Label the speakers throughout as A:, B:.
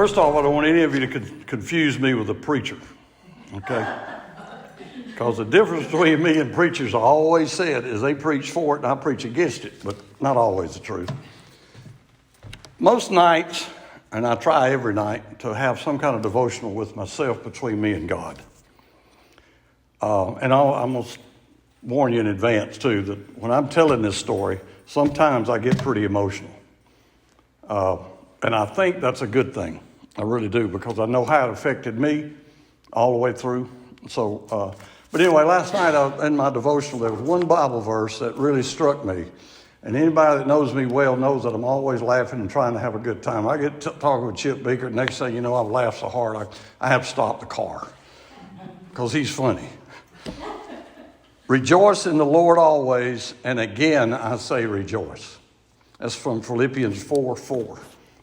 A: First of all, I don't want any of you to confuse me with a preacher, okay? Because the difference between me and preachers, I always said, is they preach for it and I preach against it, but not always the truth. Most nights, and I try every night, to have some kind of devotional with myself between me and God. And I'm going to warn you in advance, too, that when I'm telling this story, sometimes I get pretty emotional. And I think that's a good thing. I really do, because I know how it affected me all the way through. So, but anyway, last night in my devotional, there was one Bible verse that really struck me. And anybody that knows me well knows that I'm always laughing and trying to have a good time. I get talking with Chip Beaker, next thing you know, I've laughed so hard I have to stop the car because he's funny. Rejoice in the Lord always, and again I say rejoice. That's from Philippians 4:4.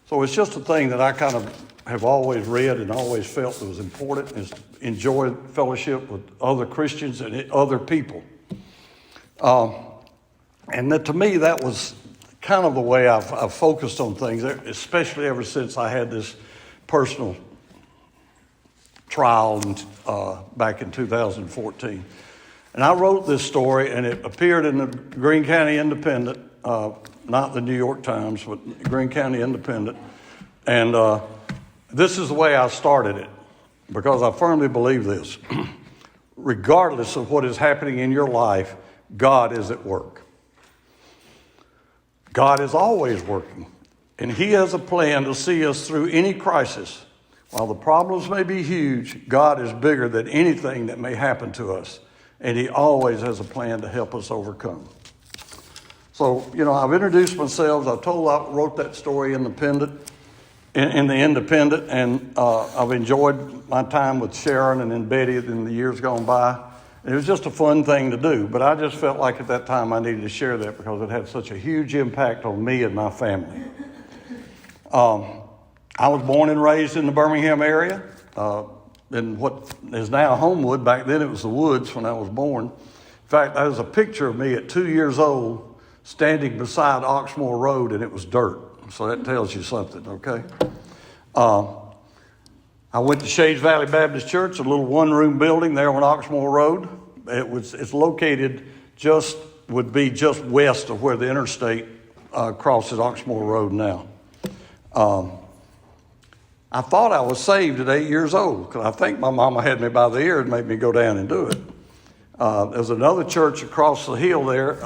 A: So it's just a thing that I kind of have always read and always felt that was important, is to enjoy fellowship with other Christians and other people. And that, to me, that was kind of the way I've focused on things, especially ever since I had this personal trial back in 2014. And I wrote this story, and it appeared in the Greene County Independent, not the New York Times, but Greene County Independent. And this is the way I started it, because I firmly believe this. Regardless of what is happening in your life, God is at work. God is always working, and He has a plan to see us through any crisis. While the problems may be huge, God is bigger than anything that may happen to us, and He always has a plan to help us overcome. So, I've introduced myself. I wrote that story in the Independent, and I've enjoyed my time with Sharon and then Betty in the years gone by. It was just a fun thing to do, but I just felt like at that time I needed to share that because it had such a huge impact on me and my family. I was born and raised in the Birmingham area, in what is now Homewood. Back then it was the Woods when I was born. In fact, there's a picture of me at 2 years old standing beside Oxmoor Road, and it was dirt. So that tells you something, okay? I went to Shades Valley Baptist Church, a little one-room building there on Oxmoor Road. It's located would be just west of where the interstate crosses Oxmoor Road now. I thought I was saved at 8 years old because I think my mama had me by the ear and made me go down and do it. There's another church across the hill there,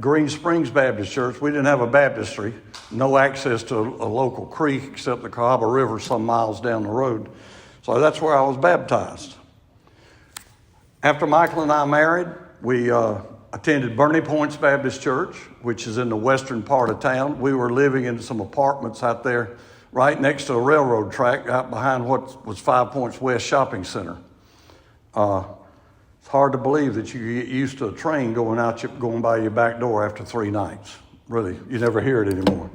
A: Green Springs Baptist Church. We didn't have a baptistry, no access to a local creek except the Cahaba River some miles down the road. So that's where I was baptized. After Michael and I married, we attended Bernie Points Baptist Church, which is in the western part of town. We were living in some apartments out there right next to a railroad track out behind what was 5 Points West Shopping Center. It's hard to believe that you get used to a train going by your back door after 3 nights. Really, you never hear it anymore.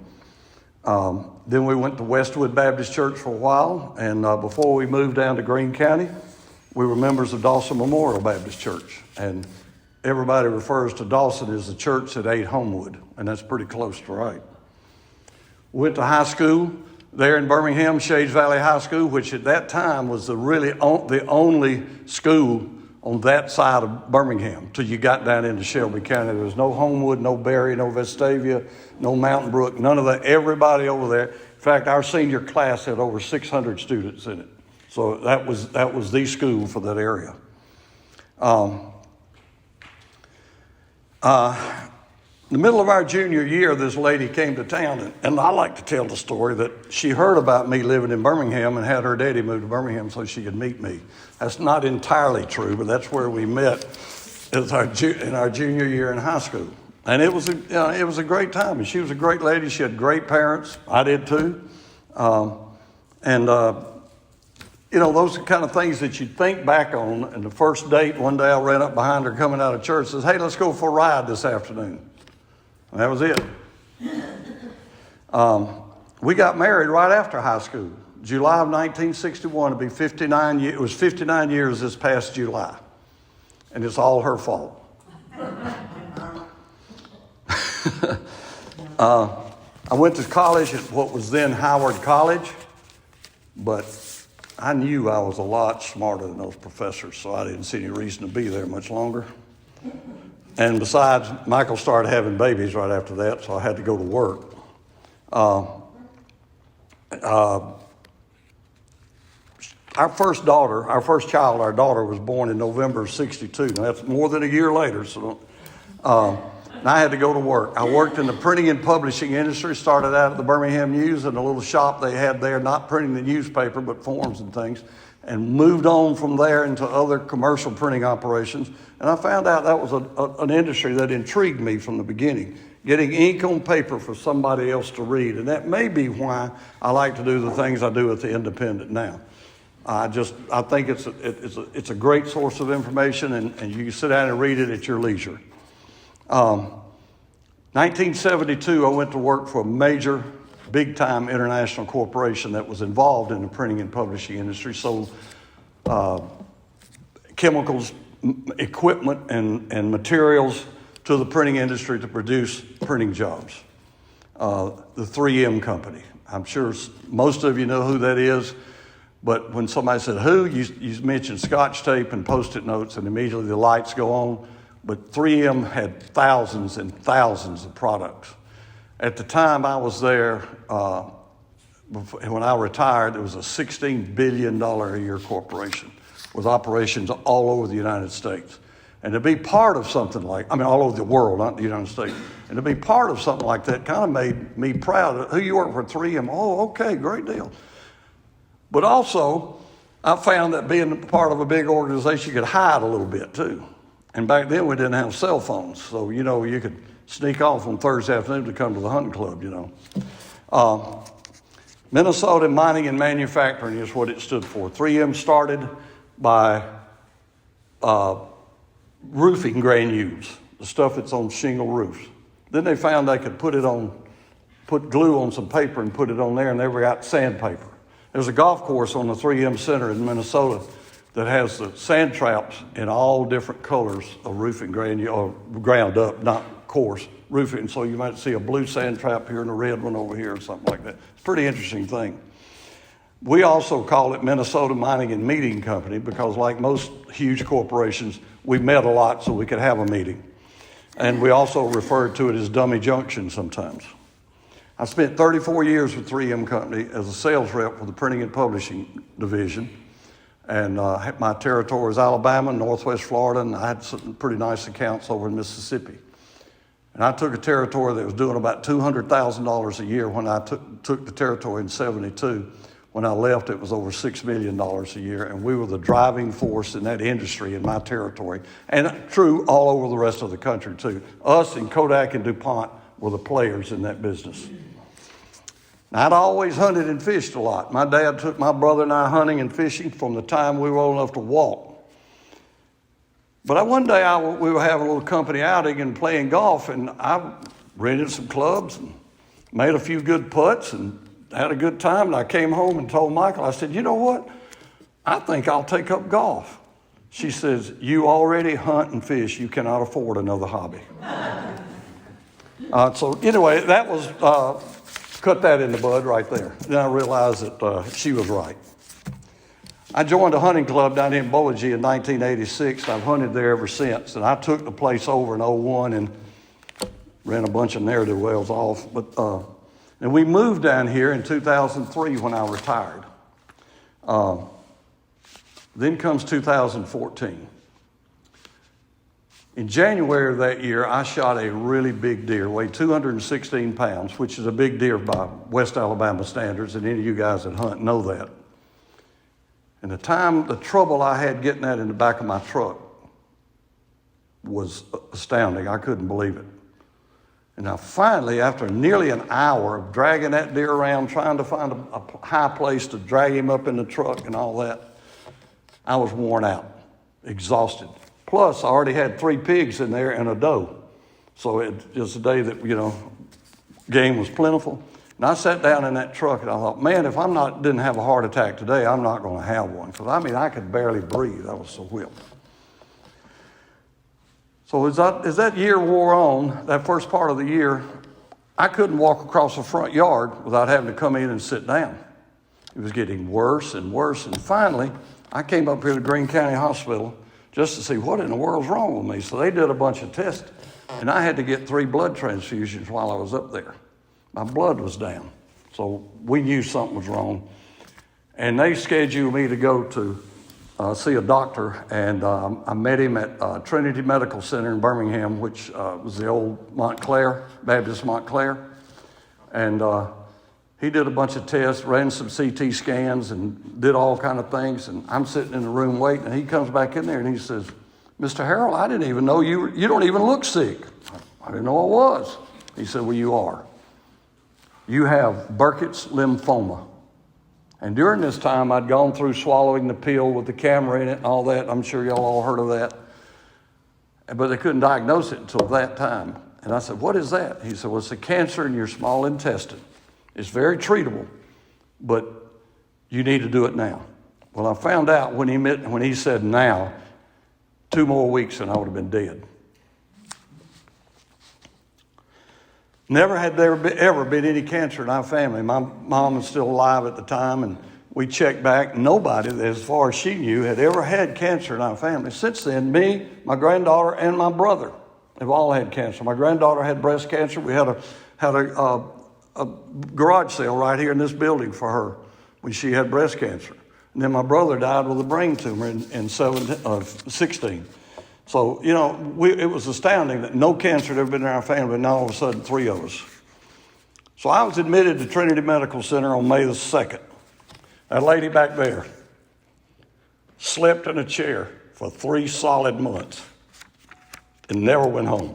A: Then we went to Westwood Baptist Church for a while, and before we moved down to Greene County, we were members of Dawson Memorial Baptist Church, and everybody refers to Dawson as the church that ate Homewood, and that's pretty close to right. Went to high school there in Birmingham, Shades Valley High School, which at that time was the only school on that side of Birmingham till you got down into Shelby County. There was no Homewood, no Berry, no Vestavia, no Mountain Brook, none of that. Everybody over there. In fact, our senior class had over 600 students in it. So that was the school for that area. In the middle of our junior year, this lady came to town, and I like to tell the story that she heard about me living in Birmingham and had her daddy move to Birmingham so she could meet me. That's not entirely true, but that's where we met in our junior year in high school. And it was a great time, and she was a great lady. She had great parents. I did too. Those are the kind of things that you think back on. And the first date, one day I ran up behind her coming out of church and says, "Hey, let's go for a ride this afternoon." And that was it. We got married right after high school. July of 1961, it'd be 59 years. It was 59 years this past July. And it's all her fault. I went to college at what was then Howard College. but I knew I was a lot smarter than those professors, so I didn't see any reason to be there much longer. And besides, Michael started having babies right after that, so I had to go to work. Our first child, our daughter, was born in November of '62. Now, that's more than a year later, so and I had to go to work. I worked in the printing and publishing industry, started out at the Birmingham News in a little shop they had there, not printing the newspaper, but forms and things, and moved on from there into other commercial printing operations. And I found out that was an industry that intrigued me from the beginning, getting ink on paper for somebody else to read. And that may be why I like to do the things I do at the Independent now. I think it's a great source of information, and you can sit down and read it at your leisure. 1972, I went to work for a major, big-time international corporation that was involved in the printing and publishing industry, sold chemicals, equipment, and materials to the printing industry to produce printing jobs. The 3M company. I'm sure most of you know who that is. But when somebody said who, you mentioned Scotch tape and Post-it notes, and immediately the lights go on. But 3M had thousands and thousands of products. At the time I was there, when I retired, it was a $16 billion a year corporation with operations all over the United States. And to be part of something all over the world, not the United States. And to be part of something like that kind of made me proud. Who you work for 3M? Oh, okay, great deal. But also, I found that being part of a big organization, you could hide a little bit too. And back then we didn't have cell phones. So, you could sneak off on Thursday afternoon to come to the hunting club, Minnesota Mining and Manufacturing is what it stood for. 3M started by roofing granules, the stuff that's on shingle roofs. Then they found they could put glue on some paper and put it on there, and they got sandpaper. There's a golf course on the 3M Center in Minnesota that has the sand traps in all different colors of roofing granule, or ground up, not coarse roofing. So you might see a blue sand trap here and a red one over here or something like that. It's a pretty interesting thing. We also call it Minnesota Mining and Meeting Company because, like most huge corporations, we met a lot so we could have a meeting. And we also referred to it as Dummy Junction sometimes. I spent 34 years with 3M Company as a sales rep for the printing and publishing division. And my territory was Alabama, Northwest Florida, and I had some pretty nice accounts over in Mississippi. And I took a territory that was doing about $200,000 a year when I took the territory in '72. When I left, it was over $6 million a year, and we were the driving force in that industry in my territory, and true all over the rest of the country too. Us and Kodak and DuPont were the players in that business. Now, I'd always hunted and fished a lot. My dad took my brother and I hunting and fishing from the time we were old enough to walk. But one day we were having a little company outing and playing golf, and I rented some clubs and made a few good putts and had a good time. And I came home and told Michael, I said, you know what? I think I'll take up golf. She says, you already hunt and fish. You cannot afford another hobby. So anyway, that was... cut that in the bud right there. Then I realized that she was right. I joined a hunting club down in Bowling in 1986. I've hunted there ever since. And I took the place over in '01 and ran a bunch of narrative wells off. And we moved down here in 2003 when I retired. Then comes 2014. In January of that year, I shot a really big deer, weighed 216 pounds, which is a big deer by West Alabama standards, and any of you guys that hunt know that. And the trouble I had getting that in the back of my truck was astounding. I couldn't believe it. And now finally, after nearly an hour of dragging that deer around, trying to find a high place to drag him up in the truck and all that, I was worn out, exhausted. Plus, I already had 3 pigs in there and a doe. So it was a day that, game was plentiful. And I sat down in that truck and I thought, man, if didn't have a heart attack today, I'm not going to have one. Because, I could barely breathe. I was so whipped. So as that year wore on, that first part of the year, I couldn't walk across the front yard without having to come in and sit down. It was getting worse and worse. And finally, I came up here to Greene County Hospital just to see what in the world's wrong with me. So they did a bunch of tests, and I had to get 3 blood transfusions while I was up there. My blood was down. So we knew something was wrong. And they scheduled me to go to see a doctor, and I met him at Trinity Medical Center in Birmingham, which was the old Montclair, Baptist Montclair. And he did a bunch of tests, ran some CT scans, and did all kind of things. And I'm sitting in the room waiting, and he comes back in there and he says, "Mr. Harrell, I didn't even know you don't even look sick." I didn't know I was. He said, "Well, you are. You have Burkitt's lymphoma." And during this time, I'd gone through swallowing the pill with the camera in it and all that. I'm sure y'all all heard of that. But they couldn't diagnose it until that time. And I said, "What is that?" He said, "Well, it's a cancer in your small intestine. It's very treatable, but you need to do it now." Well, I found out when he said now, 2 more weeks and I would have been dead. Never had there ever been any cancer in our family. My mom was still alive at the time, and we checked back. Nobody, as far as she knew, had ever had cancer in our family. Since then, me, my granddaughter, and my brother have all had cancer. My granddaughter had breast cancer. We had a garage sale right here in this building for her when she had breast cancer. And then my brother died with a brain tumor in 16. So, it was astounding that no cancer had ever been in our family, and now all of a sudden 3 of us. So I was admitted to Trinity Medical Center on May the 2nd. That lady back there slept in a chair for 3 solid months and never went home.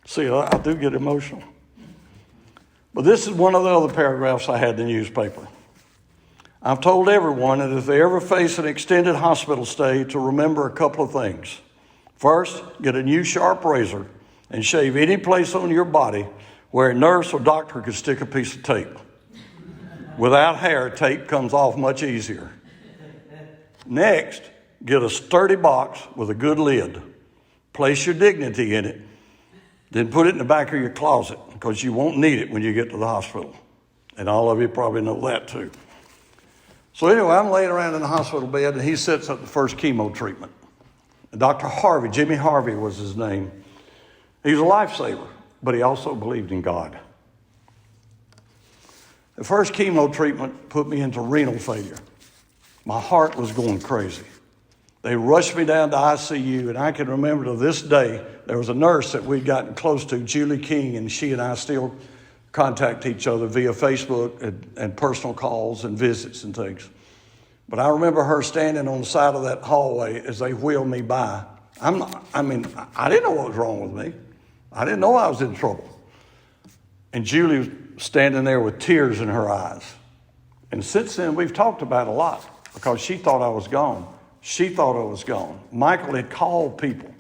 A: See, I do get emotional. But this is one of the other paragraphs I had in the newspaper. I've told everyone that if they ever face an extended hospital stay, to remember a couple of things. First, get a new sharp razor and shave any place on your body where a nurse or doctor could stick a piece of tape. Without hair, tape comes off much easier. Next, get a sturdy box with a good lid. Place your dignity in it. Then put it in the back of your closet, because you won't need it when you get to the hospital. And all of you probably know that too. So anyway, I'm laying around in the hospital bed, and he sets up the first chemo treatment. Dr. Harvey, Jimmy Harvey was his name. He was a lifesaver, but he also believed in God. The first chemo treatment put me into renal failure. My heart was going crazy. They rushed me down to ICU, and I can remember to this day, there was a nurse that we'd gotten close to, Julie King, and she and I still contact each other via Facebook and personal calls and visits and things. But I remember her standing on the side of that hallway as they wheeled me by. I didn't know what was wrong with me. I didn't know I was in trouble. And Julie was standing there with tears in her eyes. And since then, we've talked about it a lot, because she thought I was gone. She thought I was gone. Michael had called people.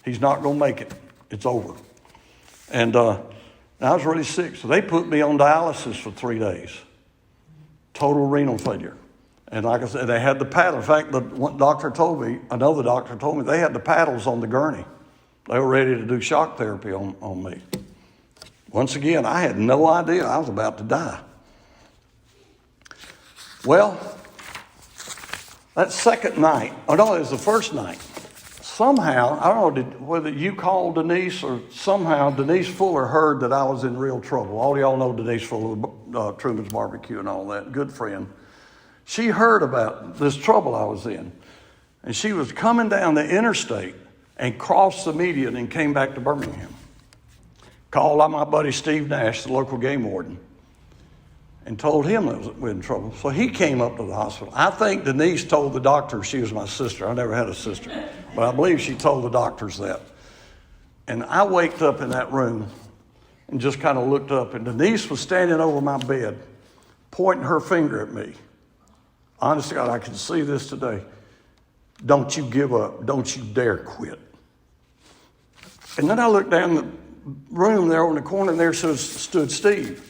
A: He's not going to make it. It's over. And I was really sick. So they put me on dialysis for 3 days. Total renal failure. And like I said, they had the paddle. In fact, another doctor told me they had the paddles on the gurney. They were ready to do shock therapy on me. Once again, I had no idea I was about to die. Well, that second night, it was the first night. Somehow, I don't know whether you called Denise or somehow Denise Fuller heard that I was in real trouble. All y'all know Denise Fuller, Truman's Barbecue and all that, good friend. She heard about this trouble I was in. And she was coming down the interstate and crossed the median and came back to Birmingham. Called out my buddy Steve Nash, the local game warden, and told him that we were in trouble. So he came up to the hospital. I think Denise told the doctor she was my sister. I never had a sister. But I believe she told the doctors that. And I waked up in that room and just kind of looked up. And Denise was standing over my bed, pointing her finger at me. Honest to God, I can see this today. Don't you give up. Don't you dare quit. And then I looked down the room there in the corner, and there stood Steve.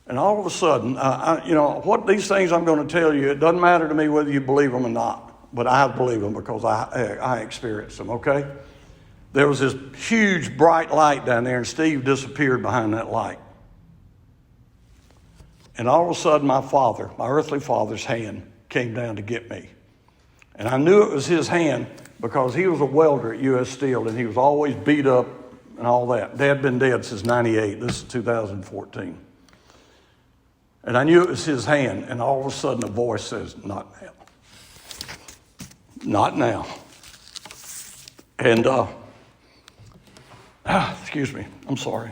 A: And all of a sudden, what these things I'm going to tell you, it doesn't matter to me whether you believe them or not, but I believe them because I experienced them, okay? There was this huge bright light down there, and Steve disappeared behind that light. And all of a sudden, my father, my earthly father's hand came down to get me. And I knew it was his hand because he was a welder at U.S. Steel, and he was always beat up and all that. Dad had been dead since 98. This is 2014. And I knew it was his hand, and all of a sudden a voice says, "Not now. Not now." And, excuse me, I'm sorry.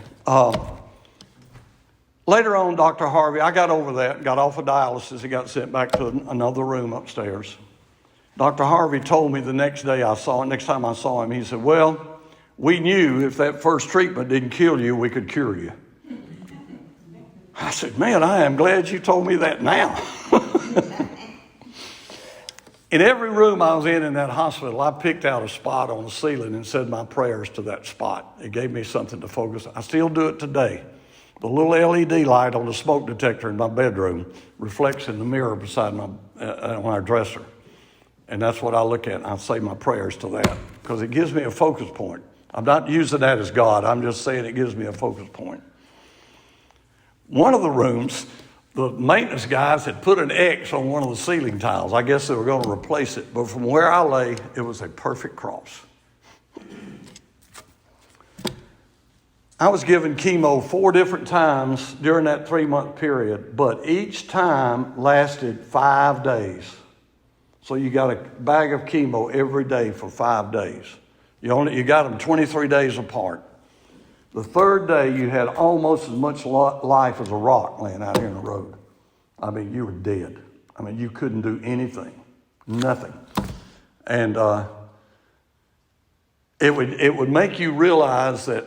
A: Later on, Dr. Harvey, I got over that, got off of dialysis, and got sent back to another room upstairs. Dr. Harvey told me the next time I saw him, he said, "Well, we knew if that first treatment didn't kill you, we could cure you." I said, "Man, I am glad you told me that now." In every room I was in that hospital, I picked out a spot on the ceiling and said my prayers to that spot. It gave me something to focus on. I still do it today. The little LED light on the smoke detector in my bedroom reflects in the mirror beside on our dresser. And that's what I look at, and I say my prayers to that because it gives me a focus point. I'm not using that as God. I'm just saying it gives me a focus point. One of the rooms, the maintenance guys had put an X on one of the ceiling tiles. I guess they were going to replace it. But from where I lay, it was a perfect cross. I was given chemo 4 different times during that 3-month period, but each time lasted 5 days. So you got a bag of chemo every day for 5 days. You got them 23 days apart. The third day, you had almost as much life as a rock laying out here in the road. I mean, you were dead. I mean, you couldn't do anything, nothing. And it would make you realize that,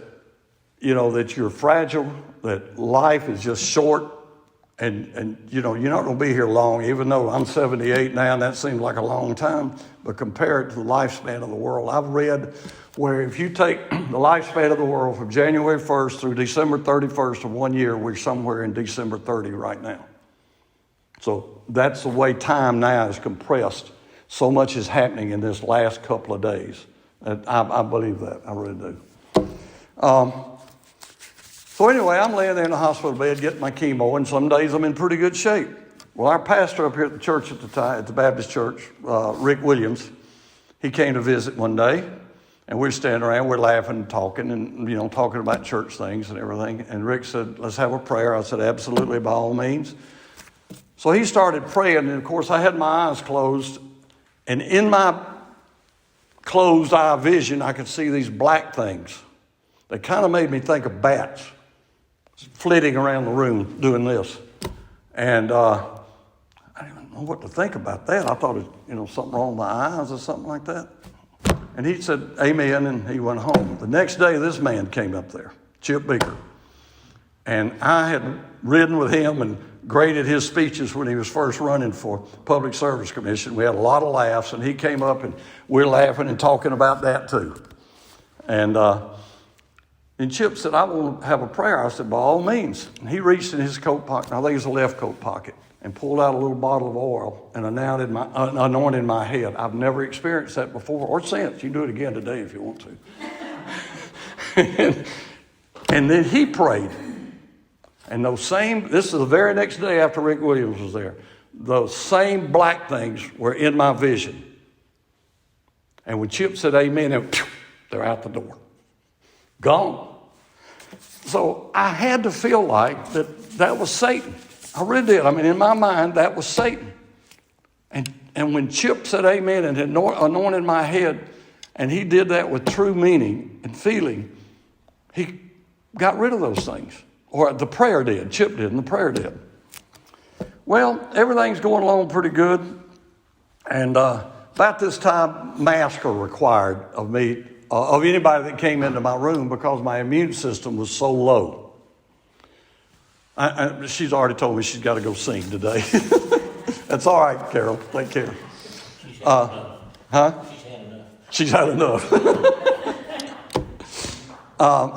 A: that you're fragile, that life is just short, and you're not going to be here long. Even though I'm 78 now, and that seems like a long time, but compared to the lifespan of the world, I've read where if you take the lifespan of the world from January 1st through December 31st of 1 year, we're somewhere in December 30 right now. So that's the way time now is compressed. So much is happening in this last couple of days. I believe that. I really do. So anyway, I'm laying there in the hospital bed getting my chemo, and some days I'm in pretty good shape. Well, our pastor up here at the church at the time, at the Baptist church, Rick Williams, he came to visit one day, and we're standing around, we're laughing and talking, and talking about church things and everything. And Rick said, "Let's have a prayer." I said, "Absolutely, by all means." So he started praying, and of course I had my eyes closed, and in my closed eye vision, I could see these black things. They kind of made me think of bats flitting around the room doing this. And I didn't know what to think about that. I thought it, something wrong with my eyes or something like that. And he said, "Amen," and he went home. The next day, this man came up there, Chip Beaker. And I had ridden with him and graded his speeches when he was first running for Public Service Commission. We had a lot of laughs, and he came up, and we're laughing and talking about that too. And Chip said, "I want to have a prayer." I said, "By all means." And he reached in his coat pocket, I think it was the left coat pocket, and pulled out a little bottle of oil and anointed my head. I've never experienced that before or since. You can do it again today if you want to. And then he prayed. And this is the very next day after Rick Williams was there, those same black things were in my vision. And when Chip said amen, they're out the door. Gone. So I had to feel like that was Satan. I really did. I mean, in my mind, that was Satan. And when Chip said amen and anointed my head, and he did that with true meaning and feeling, he got rid of those things. Or the prayer did. Chip did, and the prayer did. Well, everything's going along pretty good. And about this time, masks are required of me, of anybody that came into my room, because my immune system was so low. She's already told me she's got to go sing today. That's all right, Carol. Take care. She's had enough.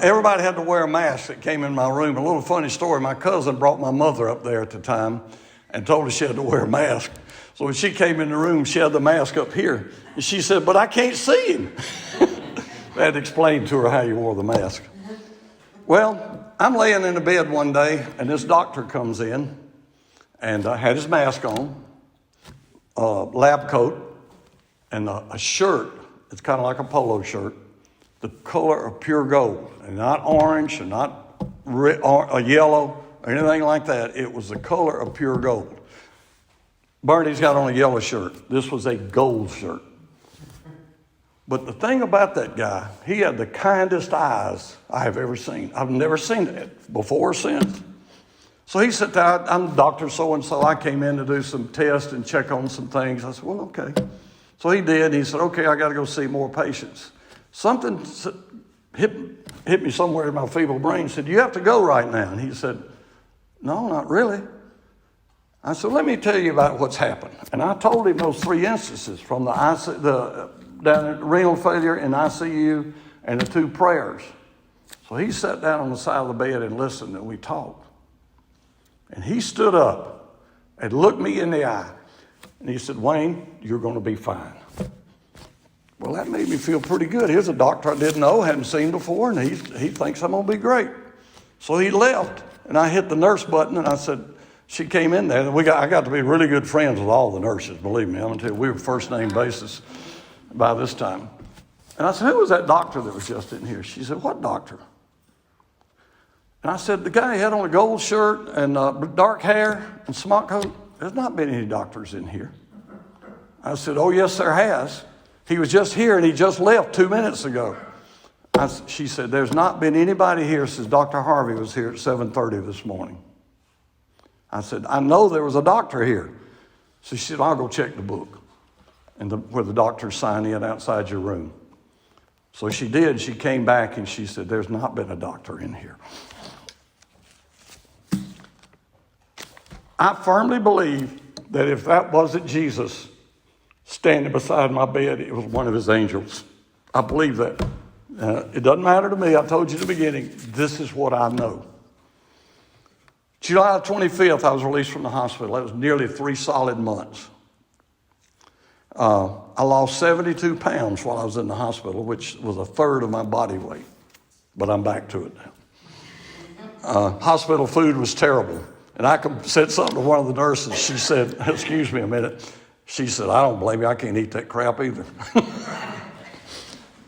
A: Everybody had to wear a mask that came in my room. A little funny story, my cousin brought my mother up there at the time and told her she had to wear a mask. So when she came in the room, she had the mask up here. And she said, "But I can't see him." I had to explain to her how you wore the mask. Well, I'm laying in the bed one day, and this doctor comes in, and had his mask on, lab coat, and a shirt. It's kind of like a polo shirt, the color of pure gold, and not orange and not yellow or anything like that. It was the color of pure gold. Bernie's got on a yellow shirt. This was a gold shirt. But the thing about that guy, he had the kindest eyes I have ever seen. I've never seen it before or since. So he said, I'm Dr. So-and-so. I came in to do some tests and check on some things. I said, well, okay. So he did. He said, okay, I got to go see more patients. Something hit me somewhere in my feeble brain. Said, you have to go right now. And he said, no, not really. I said, let me tell you about what's happened. And I told him those three instances from down at renal failure in ICU and the two prayers. So he sat down on the side of the bed and listened, and we talked. And he stood up and looked me in the eye. And he said, Wayne, you're going to be fine. Well, that made me feel pretty good. Here's a doctor I didn't know, hadn't seen before, and he thinks I'm going to be great. So he left, and I hit the nurse button, and I said, she came in there, and I got to be really good friends with all the nurses, believe me. I'm going to tell you, we were first name basis by this time. And I said, who was that doctor that was just in here? She said, what doctor? And I said, the guy had on a gold shirt and dark hair and smock coat. There's not been any doctors in here. I said, oh, yes, there has. He was just here and he just left 2 minutes ago. She said, there's not been anybody here since Dr. Harvey was here at 7:30 this morning. I said, I know there was a doctor here. So she said, I'll go check the book and where the doctors sign in outside your room. So she did. She came back and she said, there's not been a doctor in here. I firmly believe that if that wasn't Jesus standing beside my bed, it was one of his angels. I believe that. It doesn't matter to me. I told you at the beginning, this is what I know. July 25th, I was released from the hospital. That was nearly 3 solid months. I lost 72 pounds while I was in the hospital, which was a third of my body weight. But I'm back to it now. Hospital food was terrible. And I said something to one of the nurses. She said, excuse me a minute. She said, I don't blame you. I can't eat that crap either.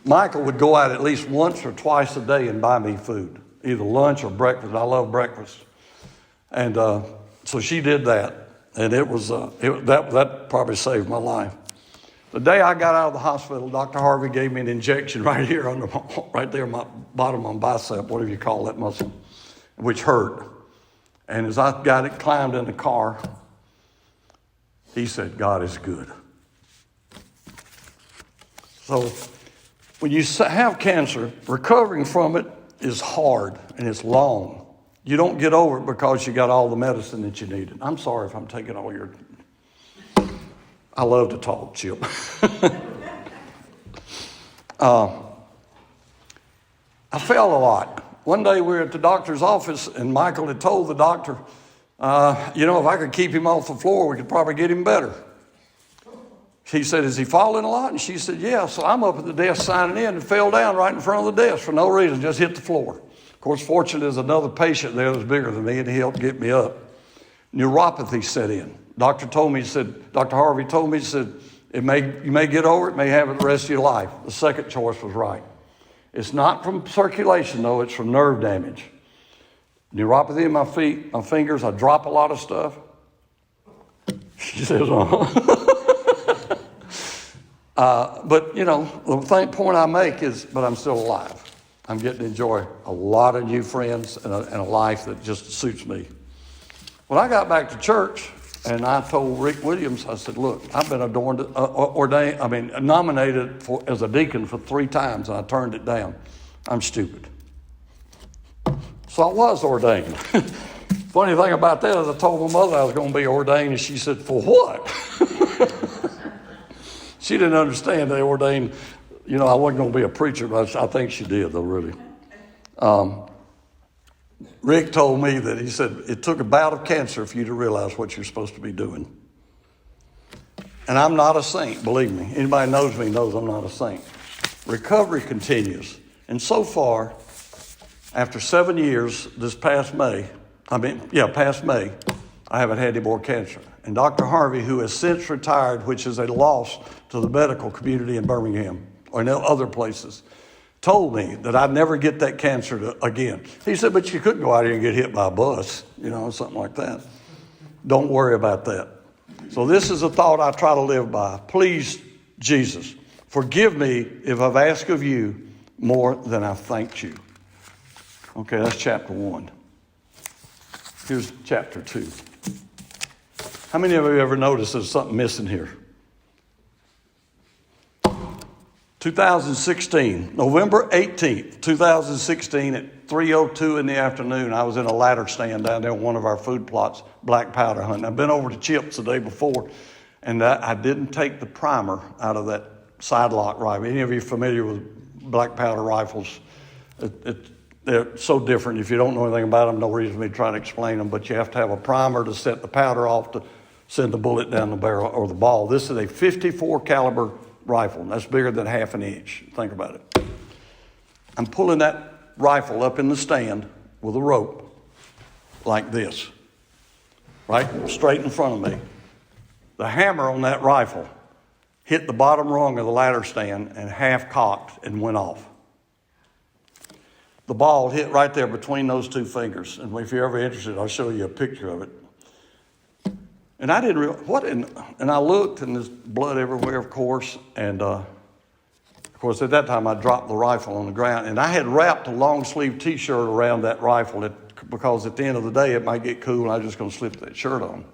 A: Michael would go out at least once or twice a day and buy me food, either lunch or breakfast. I love breakfast. And so she did that. And that probably saved my life. The day I got out of the hospital, Dr. Harvey gave me an injection right here, right there, my bottom of my bicep, whatever you call that muscle, which hurt. And as I climbed in the car, he said, God is good. So when you have cancer, recovering from it is hard and it's long. You don't get over it because you got all the medicine that you needed. I'm sorry if I'm taking all your... I love to talk, Chip. I fell a lot. One day we were at the doctor's office and Michael had told the doctor, if I could keep him off the floor, we could probably get him better. He said, is he falling a lot? And she said, yeah. So I'm up at the desk signing in and fell down right in front of the desk for no reason, just hit the floor. Of course, fortunately, there's another patient there that's bigger than me and he helped get me up. Neuropathy set in. Dr. Harvey told me, he said, you may get over it, may have it the rest of your life. The second choice was right. It's not from circulation, though. It's from nerve damage. Neuropathy in my feet, my fingers. I drop a lot of stuff. She says, But, the point I make is, but I'm still alive. I'm getting to enjoy a lot of new friends and a life that just suits me. When I got back to church, and I told Rick Williams, I said, look, I've been nominated as a deacon for 3 times, and I turned it down. I'm stupid. So I was ordained. Funny thing about that is I told my mother I was going to be ordained, and she said, for what? She didn't understand they ordained, I wasn't going to be a preacher, but I think she did, though, really. Rick told me that, he said, it took a bout of cancer for you to realize what you're supposed to be doing. And I'm not a saint, believe me. Anybody knows me knows I'm not a saint. Recovery continues. And so far, after 7 years, past May, I haven't had any more cancer. And Dr. Harvey, who has since retired, which is a loss to the medical community in Birmingham or in other places, told me that I'd never get that cancer again. He said, but you couldn't go out here and get hit by a bus, something like that. Don't worry about that. So this is a thought I try to live by. Please, Jesus, forgive me if I've asked of you more than I've thanked you. Okay, that's chapter 1. Here's chapter 2. How many of you ever noticed there's something missing here? 2016, November 18th, 2016 at 3:02 in the afternoon, I was in a ladder stand down there on one of our food plots, black powder hunting. I've been over to Chips the day before, and I didn't take the primer out of that sidelock rifle. Any of you familiar with black powder rifles? They're so different. If you don't know anything about them, no reason for me to try to explain them, but you have to have a primer to set the powder off to send the bullet down the barrel or the ball. This is a 54 caliber rifle. That's bigger than half an inch. Think about it. I'm pulling that rifle up in the stand with a rope like this, right straight in front of me. The hammer on that rifle hit the bottom rung of the ladder stand and half cocked and went off. The ball hit right there between those two fingers. And if you're ever interested, I'll show you a picture of it. And I didn't realize, and I looked, and there's blood everywhere, of course. And, of course, at that time, I dropped the rifle on the ground. And I had wrapped a long-sleeve T-shirt around that rifle because at the end of the day, it might get cool, and I was just going to slip that shirt on.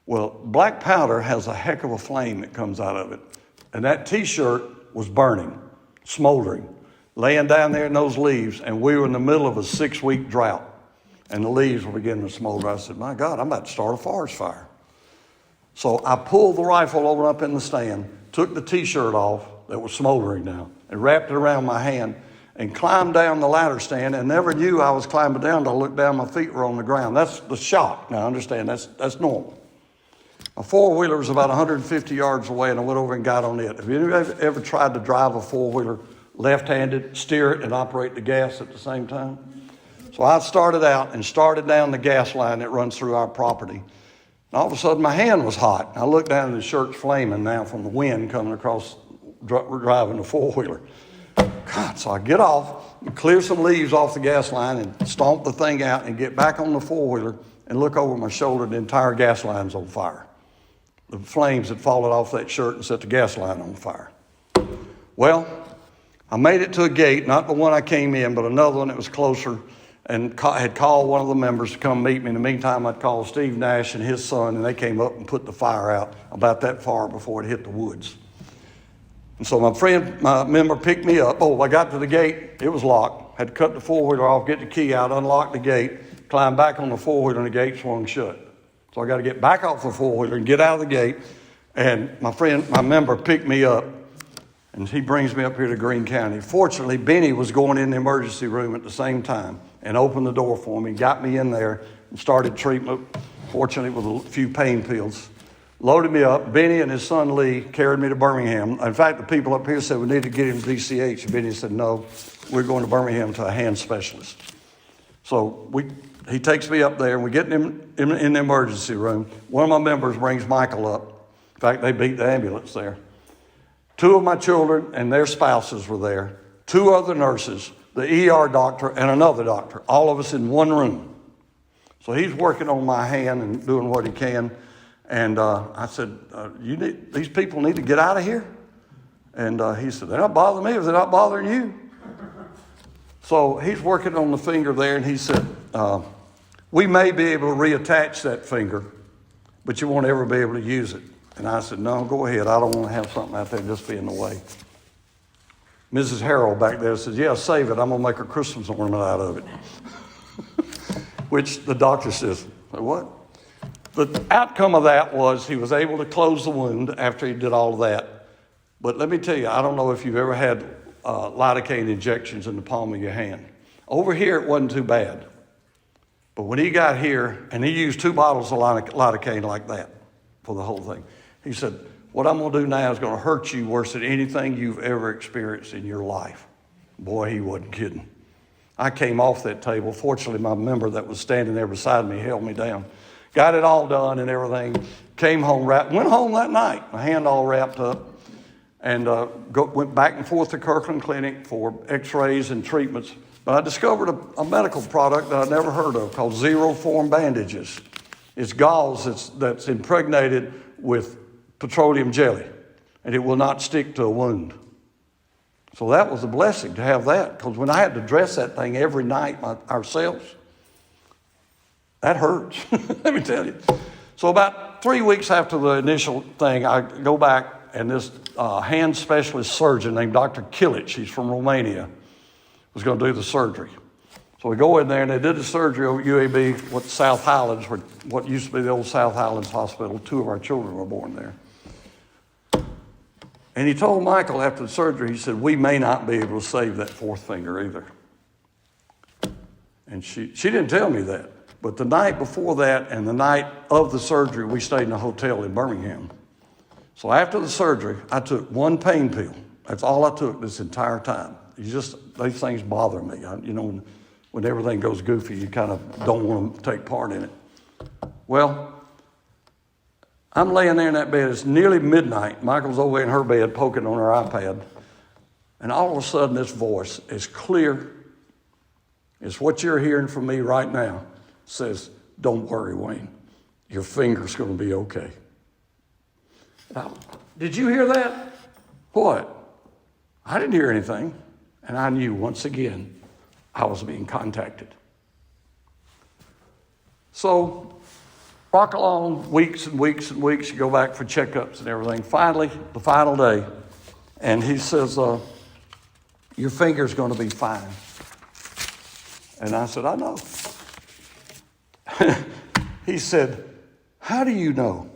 A: Well, black powder has a heck of a flame that comes out of it. And that T-shirt was burning, smoldering, laying down there in those leaves, and we were in the middle of a 6-week drought. And the leaves were beginning to smolder. I said, my God, I'm about to start a forest fire. So I pulled the rifle over up in the stand, took the T-shirt off that was smoldering now, and wrapped it around my hand, and climbed down the ladder stand, and never knew I was climbing down until I looked down, my feet were on the ground. That's the shock. Now, understand, that's normal. A four-wheeler was about 150 yards away, and I went over and got on it. Have you ever tried to drive a four-wheeler left-handed, steer it, and operate the gas at the same time? So I started out and started down the gas line that runs through our property. And all of a sudden, my hand was hot. I looked down and the shirt's flaming now from the wind coming across driving the four-wheeler. God, so I get off and clear some leaves off the gas line and stomp the thing out and get back on the four-wheeler and look over my shoulder. The entire gas line's on fire. The flames had fallen off that shirt and set the gas line on fire. Well, I made it to a gate, not the one I came in, but another one that was closer, and had called one of the members to come meet me. In the meantime, I'd called Steve Nash and his son, and they came up and put the fire out about that far before it hit the woods. And so my member picked me up. Oh, I got to the gate. It was locked. Had to cut the four-wheeler off, get the key out, unlock the gate, climb back on the four-wheeler, and the gate swung shut. So I got to get back off the four-wheeler and get out of the gate. And my member picked me up, and he brings me up here to Greene County. Fortunately, Benny was going in the emergency room at the same time and opened the door for me, got me in there, and started treatment, fortunately with a few pain pills. Loaded me up. Benny and his son Lee carried me to Birmingham. In fact, the people up here said we need to get him to DCH. And Benny said, no, we're going to Birmingham to a hand specialist. So he takes me up there, and we get him in the emergency room. One of my members brings Michael up. In fact, they beat the ambulance there. 2 of my children and their spouses were there. 2 other nurses, the ER doctor, and another doctor, all of us in one room. So he's working on my hand and doing what he can. And I said, these people need to get out of here? And he said, they're not bothering me if they're not bothering you. So he's working on the finger there, and he said, we may be able to reattach that finger, but you won't ever be able to use it. And I said, no, go ahead. I don't want to have something out there just be in the way. Mrs. Harrell back there says, yeah, save it. I'm going to make a Christmas ornament out of it. Which the doctor says, what? The outcome of that was he was able to close the wound after he did all of that. But let me tell you, I don't know if you've ever had lidocaine injections in the palm of your hand. Over here, it wasn't too bad. But when he got here, and he used 2 bottles of lidocaine like that for the whole thing, he said, what I'm going to do now is going to hurt you worse than anything you've ever experienced in your life. Boy, he wasn't kidding. I came off that table. Fortunately, my member that was standing there beside me held me down. got it all done and everything. Came home, went home that night, my hand all wrapped up, and went back and forth to Kirkland Clinic for x-rays and treatments. But I discovered a medical product that I'd never heard of called zero-form bandages. It's gauze that's impregnated with petroleum jelly, and it will not stick to a wound. So that was a blessing to have that, because when I had to dress that thing every night ourselves, that hurts, let me tell you. So about 3 weeks after the initial thing, I go back, and this hand specialist surgeon named Dr. Kilic, he's from Romania, was going to do the surgery. So we go in there, and they did the surgery over UAB, South Highlands, what used to be the old South Highlands Hospital. 2 of our children were born there. And he told Michael after the surgery, he said, we may not be able to save that 4th finger either. And she didn't tell me that. But the night before that and the night of the surgery, we stayed in a hotel in Birmingham. So after the surgery, I took 1 pain pill. That's all I took this entire time. These things bother me. When everything goes goofy, you kind of don't want to take part in it. Well, I'm laying there in that bed. It's nearly midnight. Michael's over in her bed poking on her iPad. And all of a sudden, this voice, as clear as what you're hearing from me right now, says, don't worry, Wayne. Your finger's going to be okay. Now, did you hear that? What? I didn't hear anything. And I knew once again I was being contacted. So, rock along weeks and weeks and weeks. You go back for checkups and everything. Finally, the final day, and he says, your finger's going to be fine. And I said, I know. He said, how do you know?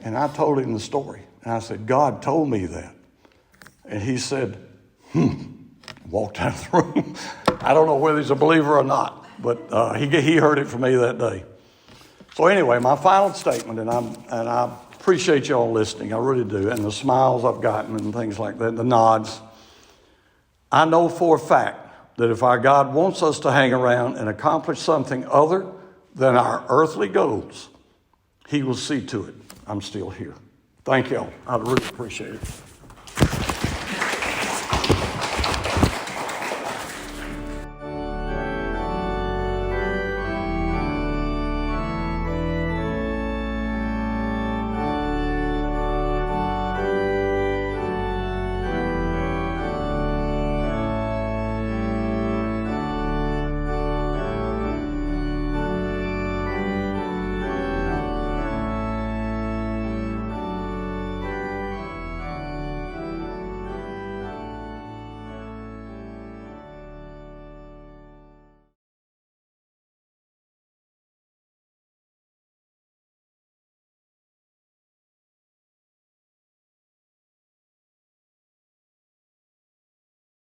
A: And I told him the story. And I said, God told me that. And he said, walked out of the room. I don't know whether he's a believer or not, but he heard it from me that day. So anyway, my final statement, and I appreciate y'all listening, I really do, and the smiles I've gotten and things like that, the nods. I know for a fact that if our God wants us to hang around and accomplish something other than our earthly goals, he will see to it I'm still here. Thank y'all. I really appreciate it.